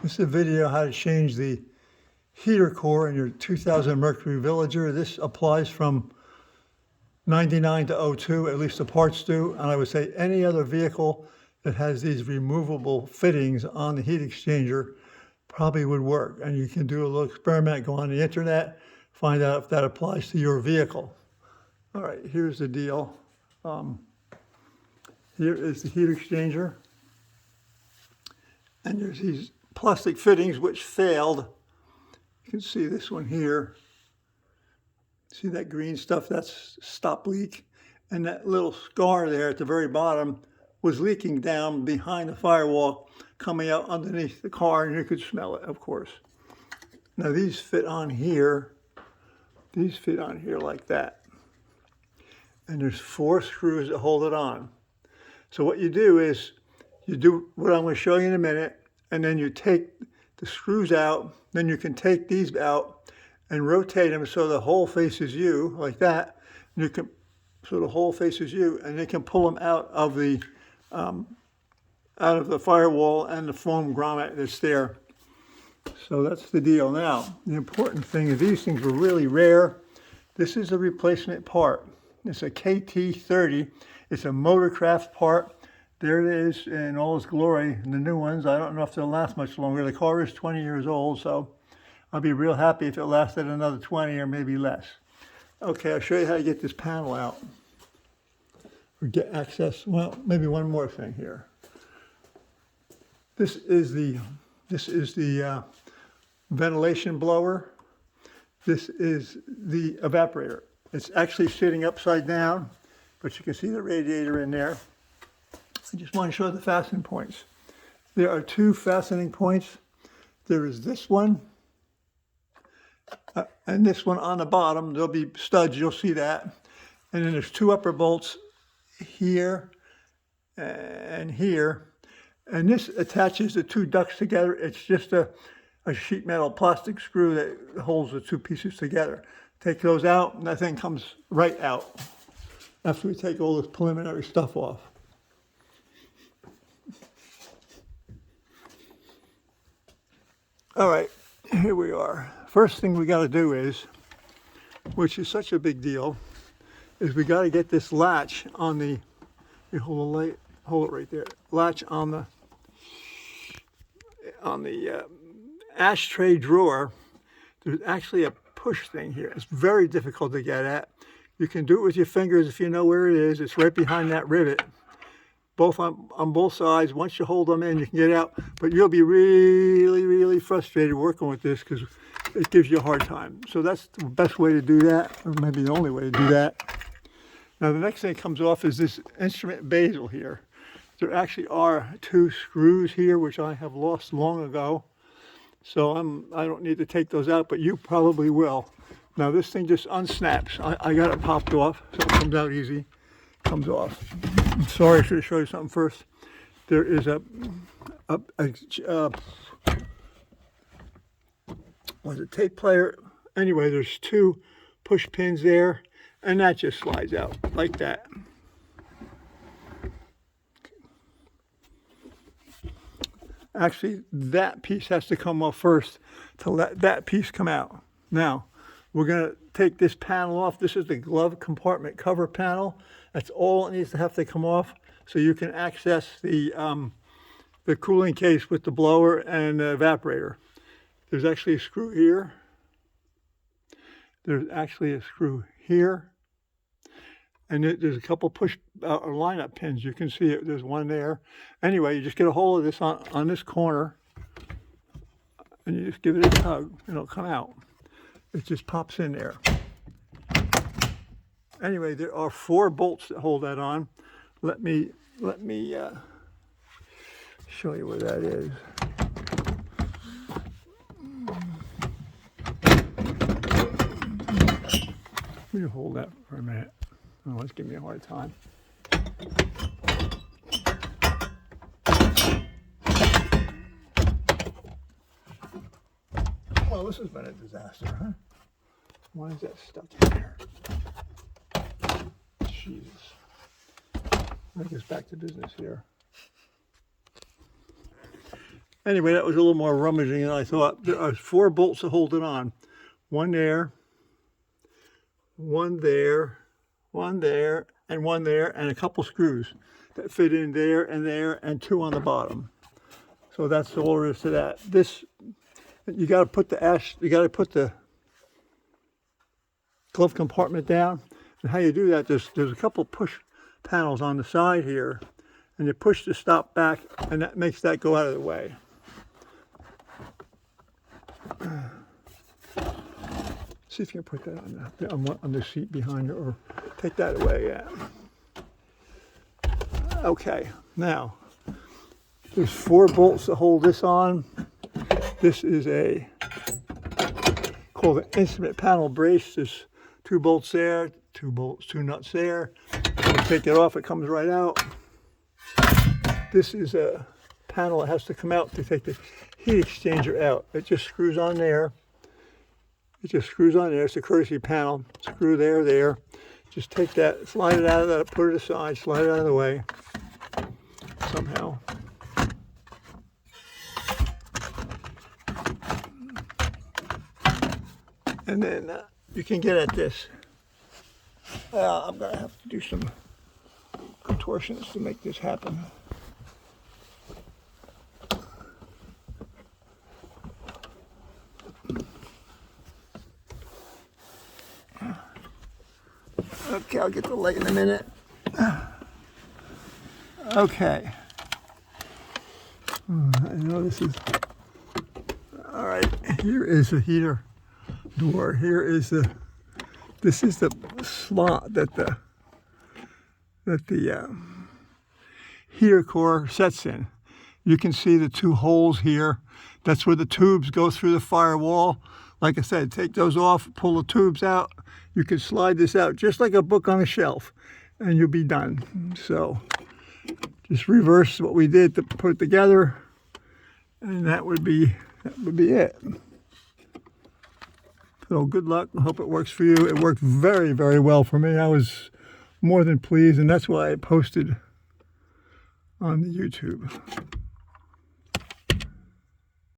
This is a video how to change the heater core in your 2000 Mercury Villager. This applies from 99 to 02, at least the parts do. And I would say any other vehicle that has these removable fittings on the heat exchanger probably would work. And you can do a little experiment, go on the internet, find out if that applies to your vehicle. All right, here's the deal. Here is the heat exchanger. And there's these plastic fittings which failed. You can see this one here. See that green stuff? That's stop leak. And that little scar there at the very bottom was leaking down behind the firewall, coming out underneath the car, and you could smell it, of course. Now these fit on here. These fit on here like that. And there's 4 screws that hold it on. So what you do is, you do what I'm going to show you in a minute, and then you take the screws out, then you can take these out and rotate them so the hole faces you, like that. And you can, so the hole faces you, and you can pull them out of the firewall and the foam grommet that's there. So that's the deal. Now, the important thing is these things were really rare. This is a replacement part. It's a KT30. It's a Motorcraft part. There it is in all its glory. And the new ones, I don't know if they'll last much longer. The car is 20 years old, so I'll be real happy if it lasted another 20 or maybe less. Okay, I'll show you how to get this panel out. Or get access. Well, maybe one more thing here. This is the ventilation blower. This is the evaporator. It's actually sitting upside down, but you can see the radiator in there. I just want to show the fastening points. There are 2 fastening points. There is this one and this one on the bottom. There'll be studs, you'll see that. And then there's 2 upper bolts here and here. And this attaches the 2 ducts together. It's just a sheet metal plastic screw that holds the 2 pieces together. Take those out and that thing comes right out after we take all this preliminary stuff off. All right, here we are. First thing we got to do is, which is such a big deal, is we got to get this latch on the, you hold it right there, latch on the ashtray drawer. There's actually a push thing here. It's very difficult to get at. You can do it with your fingers if you know where it is. It's right behind that rivet. Both on both sides. Once you hold them in, you can get out. But you'll be really, really frustrated working with this because it gives you a hard time. So that's the best way to do that, or maybe the only way to do that. Now the next thing that comes off is this instrument bezel here. There actually are 2 screws here, which I have lost long ago. So I don't need to take those out, but you probably will. Now this thing just unsnaps. I got it popped off, so it comes out easy. Comes off. I'm sorry, I should have showed you something first. There is was it tape player? Anyway, there's 2 push pins there, and that just slides out like that. Actually, that piece has to come off first to let that piece come out. Now, we're going to take this panel off. This is the glove compartment cover panel. That's all it needs to have to come off so you can access the cooling case with the blower and the evaporator. There's actually a screw here. There's actually a screw here. And there's a couple push or line-up pins. You can see it. There's one there. Anyway, you just get a hold of this on this corner, and you just give it a tug, and it'll come out. It just pops in there. Anyway, there are 4 bolts that hold that on. Let me show you where that is. Let me hold that for a minute. Oh, it's giving me a hard time. Well, this has been a disaster, huh? Why is that stuck in there? Jesus. Let's get back to business here. Anyway, that was a little more rummaging than I thought. There are 4 bolts to hold it on. One there, one there, one there, and one there, and a couple screws that fit in there, and 2 on the bottom. So that's all there is to that. This, you got to put the glove compartment down. And how you do that, there's a couple push panels on the side here, and you push the stop back, and that makes that go out of the way. See if you can put that on the seat behind it, or take that away. Yeah. Okay. Now, there's 4 bolts to hold this on. This is called an instrument panel brace. There's 2 bolts there, 2 nuts there. When you take it off, it comes right out. This is a panel that has to come out to take the heat exchanger out. It just screws on there. It's a courtesy panel. Screw there. Just take that, slide it out of that, put it aside, slide it out of the way somehow. And then you can get at this. I'm going to have to do some contortions to make this happen. Okay, I'll get the light in a minute. Okay. I know this is... All right, here is the heater door. This is the slot that the heater core sets in. You can see the 2 holes here. That's where the tubes go through the firewall. Like I said, take those off, pull the tubes out. You can slide this out just like a book on a shelf, and you'll be done. So just reverse what we did to put it together, and that would be it. So good luck. I hope it works for you. It worked very, very well for me. I was more than pleased, and that's why I posted on the YouTube.